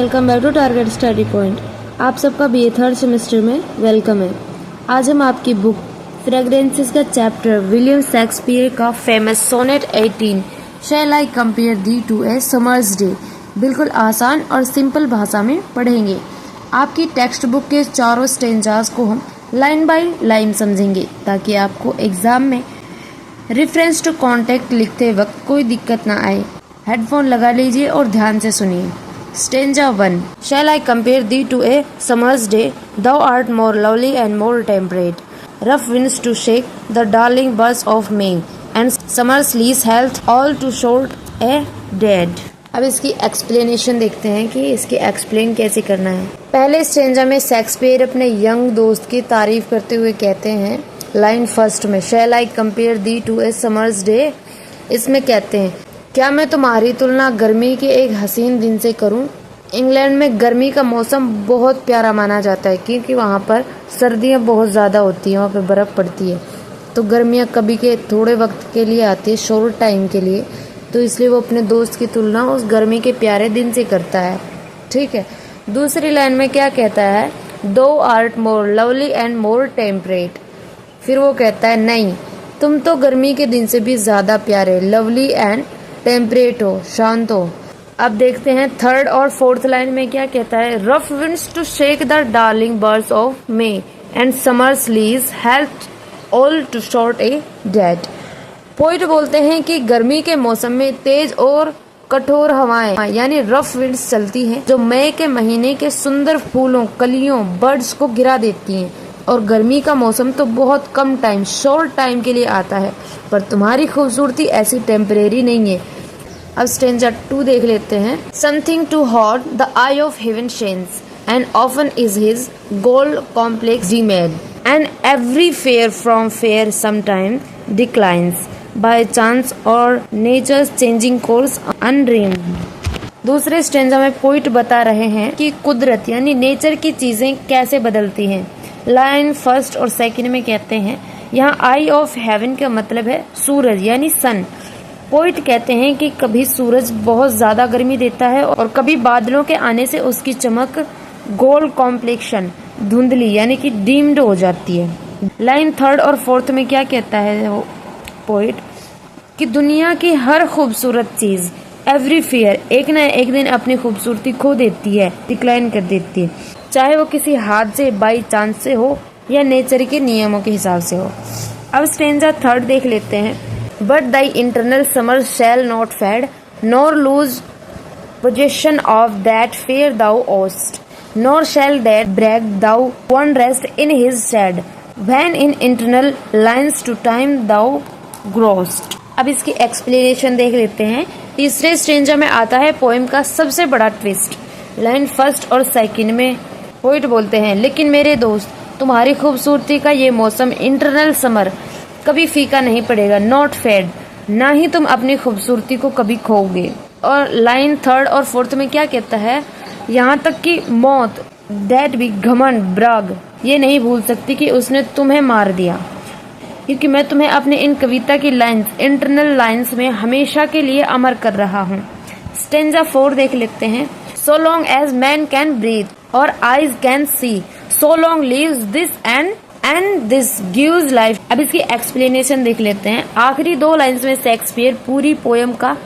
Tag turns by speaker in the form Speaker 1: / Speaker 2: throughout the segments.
Speaker 1: Welcome back to Target Study Point. आप सबका BA third semester में वेलकम है। आज हम आपकी बुक फ्रेग्रेंसेस का चैप्टर विलियम शेक्सपियर का famous sonnet 18 shall I compare thee to a summer's day बिल्कुल आसान और सिंपल भाषा में पढ़ेंगे। आपकी टेक्स्ट बुक के चारों स्टेंजास को हम लाइन बाय लाइन समझेंगे ताकि आपको एग्जाम में रेफरेंस टू कॉन्टेक्ट लिखते वक्त कोई दिक्कत ना आए। हेडफोन लगा लीजिए और ध्यान से सुनिए। Stanza 1 Shall I compare thee to a summer's day? Thou art more lovely and more temperate. Rough winds to shake the darling buds of May, and summer's lease health all to short a dead. अब इसकी explanation देखते हैं कि इसकी explain कैसे करना है। पहले स्टेंजा में शेक्सपियर अपने यंग दोस्त की तारीफ करते हुए कहते हैं, लाइन फर्स्ट में Shall I compare thee to a summer's day? इसमें कहते हैं, क्या मैं तुम्हारी तुलना गर्मी के एक हसीन दिन से करूं? इंग्लैंड में गर्मी का मौसम बहुत प्यारा माना जाता है क्योंकि वहाँ पर सर्दियाँ बहुत ज़्यादा होती हैं, वहाँ पर बर्फ़ पड़ती है। तो गर्मियाँ कभी के थोड़े वक्त के लिए आती है, शॉर्ट टाइम के लिए, तो इसलिए वो अपने दोस्त की तुलना उस गर्मी के प्यारे दिन से करता है। ठीक है। दूसरी लाइन में क्या कहता है, दो art more lovely and more temperate. फिर वो कहता है, नहीं, तुम तो गर्मी के दिन से भी ज़्यादा प्यारे, लवली एंड टेम्परेट हो, शांत हो। अब देखते हैं थर्ड और फोर्थ लाइन में क्या कहता है, rough winds to shake the darling buds of May and summer's leaves help all too short a date. Poet बोलते हैं कि गर्मी के मौसम में तेज और कठोर हवाएं यानी रफ विंड्स चलती हैं जो मई के महीने के सुंदर फूलों, कलियों, बर्ड्स को गिरा देती हैं। और गर्मी का मौसम तो बहुत कम टाइम, शॉर्ट टाइम के लिए आता है, पर तुम्हारी खूबसूरती ऐसी टेम्परेरी नहीं है। अब स्टेंजा 2 देख लेते हैं। Something too hot the eye of heaven shines and often is his gold complexion dimmed and every fair from fair sometime declines by chance or nature's changing course untrimmed. दूसरे stanza में poet बता रहे हैं कि कुदरत यानी nature की चीजें कैसे बदलती हैं। लाइन फर्स्ट और सेकंड में कहते हैं, यहाँ आई ऑफ हेवन का मतलब है सूरज यानी सन। पोइट कहते हैं कि कभी सूरज बहुत ज्यादा गर्मी देता है और कभी बादलों के आने से उसकी चमक गोल्ड कॉम्प्लेक्शन धुंधली यानी कि डीम्ड हो जाती है। लाइन थर्ड और फोर्थ में क्या कहता है वो पोइट कि दुनिया की हर खूबसूरत चीज एवरी फेयर एक न एक दिन अपनी खूबसूरती खो देती है, डिक्लाइन कर देती है, चाहे वो किसी हादसे बाई चांस से हो या नेचर के नियमों के हिसाब से हो। अब स्टेंजा थर्ड देख लेते हैं। But thy eternal summer shall not fade nor lose possession of that fair thou ow'st nor shall that brag thou wander'st in his shade when in eternal lines to time thou grow'st. अब इसकी explanation देख लेते हैं। तीसरे stanza में आता है poem का सबसे बड़ा ट्विस्ट। लाइन फर्स्ट और सेकंड में पोइट बोलते हैं, लेकिन मेरे दोस्त तुम्हारी खूबसूरती का ये मौसम इंटरनल समर कभी फीका नहीं पड़ेगा, नॉट फेड, ना ही तुम अपनी खूबसूरती को कभी खोओगे। और लाइन थर्ड और फोर्थ में क्या कहता है, यहाँ तक कि मौत दैट भी घमंड ब्राग ये नहीं भूल सकती कि उसने तुम्हें मार दिया, क्योंकि मैं तुम्हें अपने इन कविता की लाइन्स इंटरनल लाइन्स में हमेशा के लिए अमर कर रहा हूँ। स्टेंजा 4 देख लेते हैं। So long as man can breathe or eyes can see, so long lives this and this gives life. अब इसकी एक्सप्लेनेशन देख लेते हैं। आखिरी 2 लाइन्स में शेक्सपियर पूरी पोएम का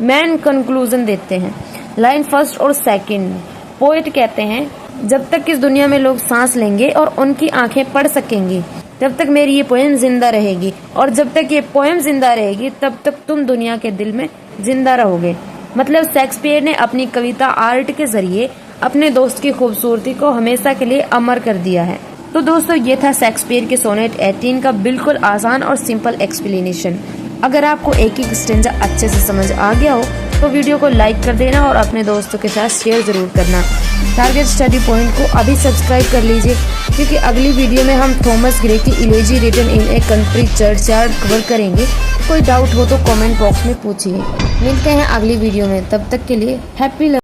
Speaker 1: मैन कंक्लूजन देते हैं। लाइन फर्स्ट और सेकंड पोइट कहते हैं, जब तक इस दुनिया में लोग सांस लेंगे और उनकी आंखें पढ़ सकेंगी तब तक मेरी ये पोएम जिंदा रहेगी, और जब तक ये पोएम जिंदा रहेगी तब तक तुम दुनिया के दिल में जिंदा रहोगे। मतलब शेक्सपियर ने अपनी कविता आर्ट के जरिए अपने दोस्त की खूबसूरती को हमेशा के लिए अमर कर दिया है। तो दोस्तों, ये था शेक्सपियर के सोनेट 18 का बिल्कुल आसान और सिंपल एक्सप्लेनेशन। अगर आपको एक एक स्टेंजा अच्छे से समझ आ गया हो तो वीडियो को लाइक कर देना और अपने दोस्तों के साथ शेयर जरूर करना। टारगेट स्टडी पॉइंट को अभी सब्सक्राइब कर लीजिए, क्योंकि अगली वीडियो में हम थॉमस ग्रे की elegy written in a country churchyard cover करेंगे। कोई डाउट हो तो कमेंट बॉक्स में पूछिए। मिलते हैं अगली वीडियो में, तब तक के लिए हैप्पी